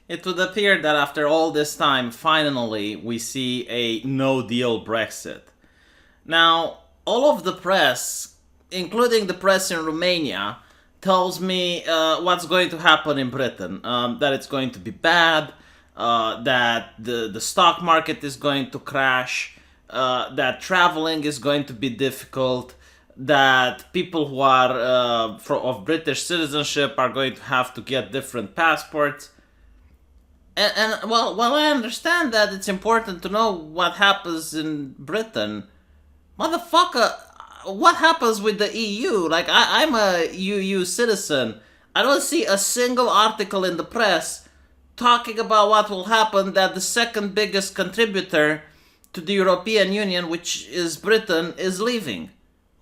It would appear that after all this time, finally, we see a no-deal Brexit. Now, all of the press, including the press in Romania, tells me what's going to happen in Britain. That it's going to be bad, that the stock market is going to crash, that traveling is going to be difficult, that people who are of British citizenship are going to have to get different passports. And well, I understand that it's important to know what happens in Britain. Motherfucker, what happens with the EU? Like, I'm a EU citizen. I don't see a single article in the press talking about what will happen that the second biggest contributor to the European Union, which is Britain, is leaving.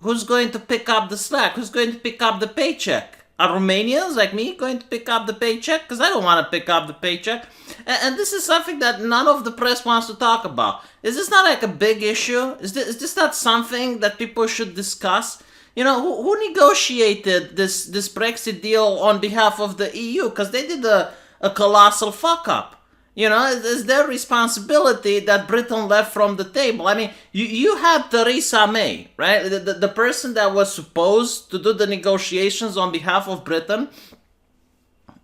Who's going to pick up the slack? Who's going to pick up the paycheck? Are Romanians like me going to pick up the paycheck? Because I don't want to pick up the paycheck. And this is something that none of the press wants to talk about. Is this not like a big issue? Is this not something that people should discuss? You know, who negotiated this Brexit deal on behalf of the EU? Because they did a colossal fuck up. You know, it's their responsibility that Britain left from the table. I mean, you had Theresa May, right? The person that was supposed to do the negotiations on behalf of Britain.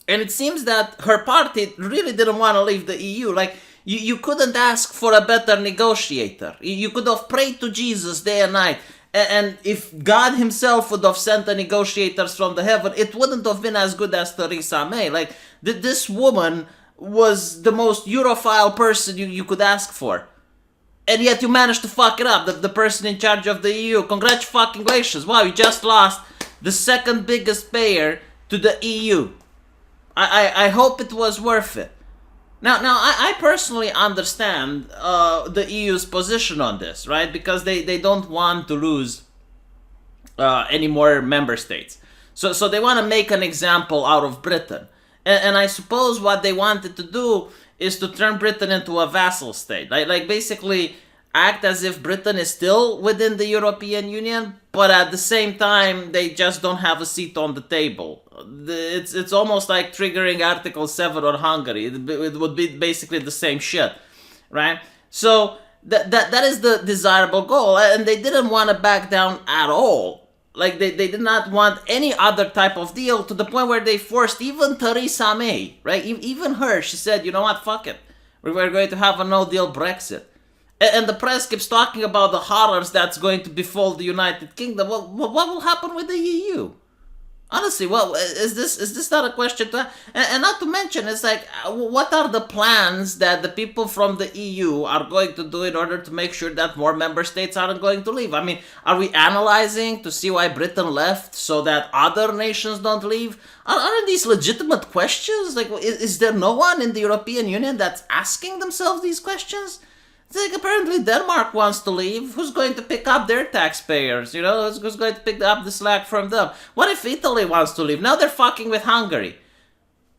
And it seems that her party really didn't want to leave the EU. Like, you couldn't ask for a better negotiator. You could have prayed to Jesus day and night. And if God himself would have sent the negotiators from the heaven, it wouldn't have been as good as Theresa May. Like, this woman was the most Europhile person you could ask for. And yet you managed to fuck it up, the person in charge of the EU. Congratulations. Wow, you just lost the second biggest payer to the EU. I hope it was worth it. Now I personally understand the EU's position on this, right? Because they don't want to lose any more member states. So they want to make an example out of Britain. And I suppose what they wanted to do is to turn Britain into a vassal state. Like basically act as if Britain is still within the European Union, but at the same time, they just don't have a seat on the table. It's almost like triggering Article 7 on Hungary. It would be basically the same shit, right? So that is the desirable goal, and they didn't want to back down at all. Like, they did not want any other type of deal, to the point where they forced even Theresa May, right? Even her, she said, you know what, fuck it. We're going to have a no-deal Brexit. And the press keeps talking about the horrors that's going to befall the United Kingdom. Well, what will happen with the EU? Honestly, well, is this not a question to... And not to mention, it's like, what are the plans that the people from the EU are going to do in order to make sure that more member states aren't going to leave? I mean, are we analyzing to see why Britain left so that other nations don't leave? Aren't these legitimate questions? Like, is there no one in the European Union that's asking themselves these questions? It's like, apparently Denmark wants to leave. Who's going to pick up their taxpayers? You know, who's going to pick up the slack from them? What if Italy wants to leave? Now they're fucking with Hungary.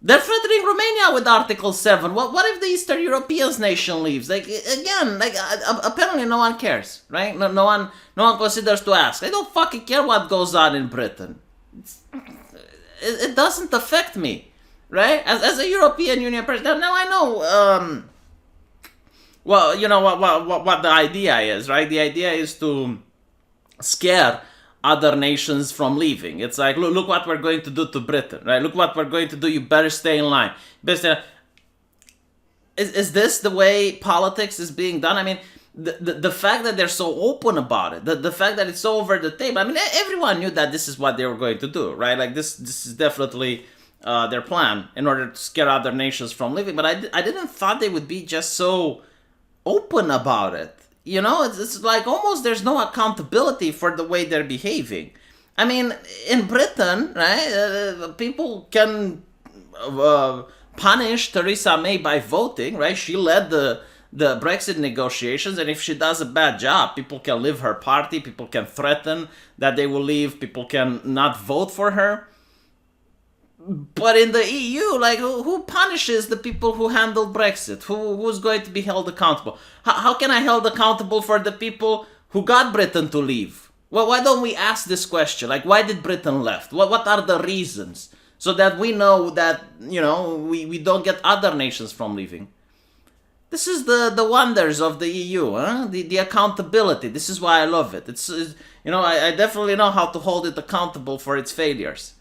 They're threatening Romania with Article 7. What if the Eastern European nation leaves? Like, again, like, apparently no one cares, right? No one considers to ask. I don't fucking care what goes on in Britain. It doesn't affect me, right? As a European Union person. Now I know, well, you know what the idea is, right? The idea is to scare other nations from leaving. It's like, look what we're going to do to Britain, right? Look what we're going to do. You better stay in line. Is this the way politics is being done? I mean, the fact that they're so open about it, the fact that it's so over the table. I mean, everyone knew that this is what they were going to do, right? Like, this is definitely their plan in order to scare other nations from leaving. But I didn't thought they would be just so open about it. You know, it's like almost there's no accountability for the way they're behaving. I mean, in Britain, right, people can punish Theresa May by voting, right? She led the Brexit negotiations, and if she does a bad job, people can leave her party, people can threaten that they will leave, people can not vote for her. But in the EU, like, who punishes the people who handled Brexit? Who's going to be held accountable? How can I held accountable for the people who got Britain to leave? Well, why don't we ask this question? Like, why did Britain left? What are the reasons? so that we know that, we don't get other nations from leaving. This is the wonders of the EU, huh? The accountability. This is why I love it. I definitely know how to hold it accountable for its failures.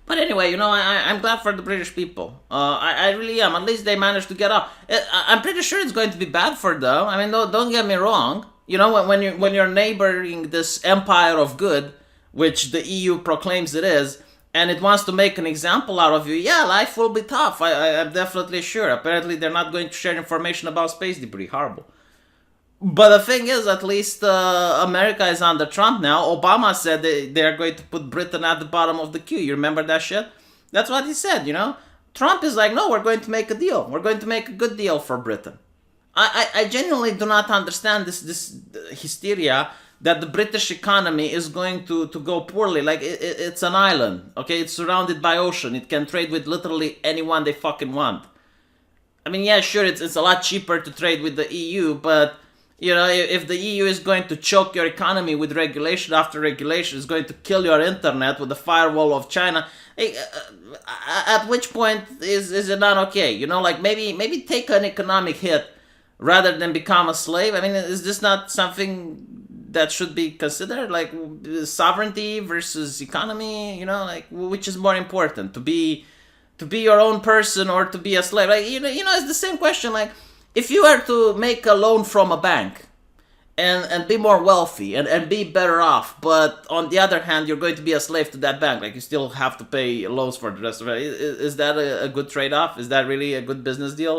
But anyway, I'm glad for the British people. I really am. At least they managed to get out. I'm pretty sure it's going to be bad for them. I mean, don't get me wrong. When you're neighboring this empire of good, which the EU proclaims it is, and it wants to make an example out of you, yeah, life will be tough. I'm definitely sure. Apparently, they're not going to share information about space debris. Horrible. But the thing is, at least America is under Trump now. Obama said they're going to put Britain at the bottom of the queue. You remember that shit? That's what he said, Trump is like, no, we're going to make a deal. We're going to make a good deal for Britain. I genuinely do not understand this hysteria that the British economy is going to go poorly. Like, it's an island, okay? It's surrounded by ocean. It can trade with literally anyone they fucking want. I mean, yeah, sure, it's a lot cheaper to trade with the EU, but... if the EU is going to choke your economy with regulation after regulation, is going to kill your internet with the firewall of China, at which point is it not okay? Maybe take an economic hit rather than become a slave. I mean, is this not something that should be considered? Like, sovereignty versus economy, which is more important? To be your own person or to be a slave? Like, it's the same question, like, if you were to make a loan from a bank and be more wealthy and be better off, but on the other hand, you're going to be a slave to that bank, like you still have to pay loans for the rest of it, is that a good trade-off? Is that really a good business deal,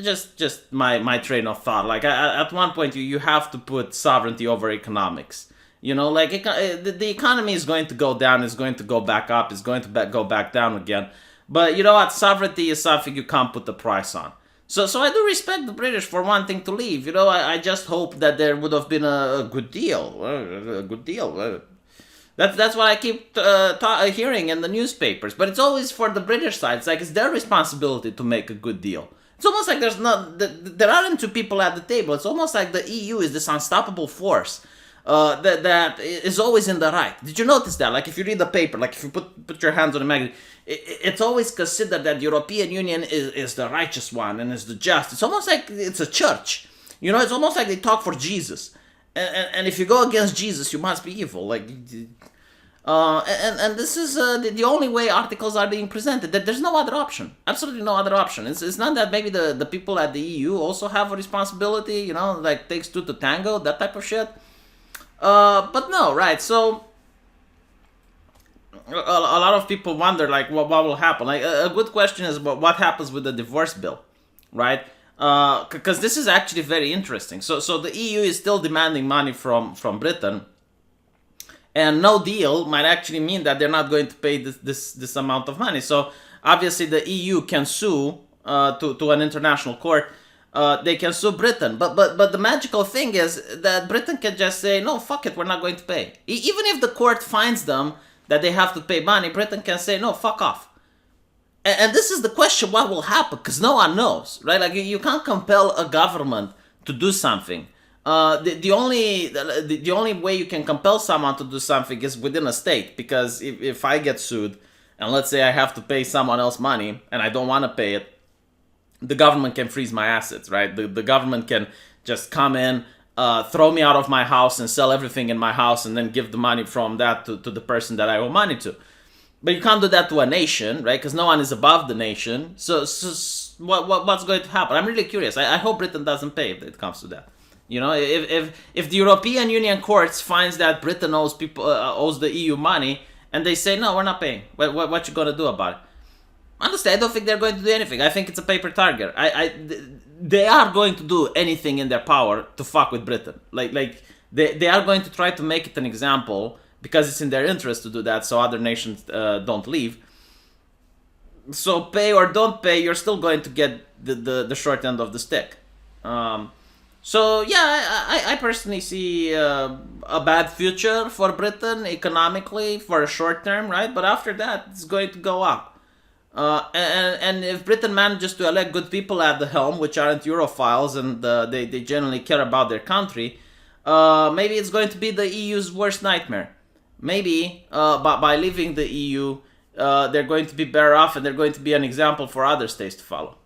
just my train of thought. Like, at one point, you have to put sovereignty over economics. The economy is going to go down, it's going to go back up, it's going to go back down again. But you know what? Sovereignty is something you can't put the price on. So I do respect the British for wanting to leave. I just hope that there would have been a good deal. A good deal. That's what I keep hearing in the newspapers. But it's always for the British side. It's like it's their responsibility to make a good deal. It's almost like there aren't two people at the table. It's almost like the EU is this unstoppable force that is always in the right. Did you notice that? Like, if you read the paper, like if you put your hands on the magazine, it's always considered that the European Union is the righteous one and is the just. It's almost like it's a church. It's almost like they talk for Jesus. And if you go against Jesus, you must be evil. Like, and this is the only way articles are being presented. That there's no other option. Absolutely no other option. It's not that maybe the people at the EU also have a responsibility, like takes two to tango, that type of shit. But no, right, so a lot of people wonder, like, what will happen. Like, a good question is what happens with the divorce bill, right? Because this is actually very interesting. So the EU is still demanding money from Britain, and no deal might actually mean that they're not going to pay this amount of money. So obviously the EU can sue to an international court. They can sue Britain, but the magical thing is that Britain can just say, no, fuck it, we're not going to pay. Even if the court finds them that they have to pay money, Britain can say, no, fuck off. And this is the question, what will happen? Because no one knows, right? Like, you can't compel a government to do something. The only way you can compel someone to do something is within a state, because if I get sued, and let's say I have to pay someone else money, and I don't want to pay it, the government can freeze my assets, right? The government can just come in, throw me out of my house and sell everything in my house and then give the money from that to the person that I owe money to. But you can't do that to a nation, right? Because no one is above the nation. So what's going to happen? I'm really curious. I hope Britain doesn't pay if it comes to that. If the European Union courts finds that Britain owes the EU money and they say, no, we're not paying, what you gonna do about it? Honestly, I don't think they're going to do anything. I think it's a paper target. They are going to do anything in their power to fuck with Britain. Like they are going to try to make it an example because it's in their interest to do that, so other nations don't leave. So pay or don't pay, you're still going to get the short end of the stick. So yeah, I personally see a bad future for Britain economically for a short term, right? But after that, it's going to go up. And if Britain manages to elect good people at the helm, which aren't Europhiles and they generally care about their country, maybe it's going to be the EU's worst nightmare. maybe by leaving the EU, they're going to be better off and they're going to be an example for other states to follow.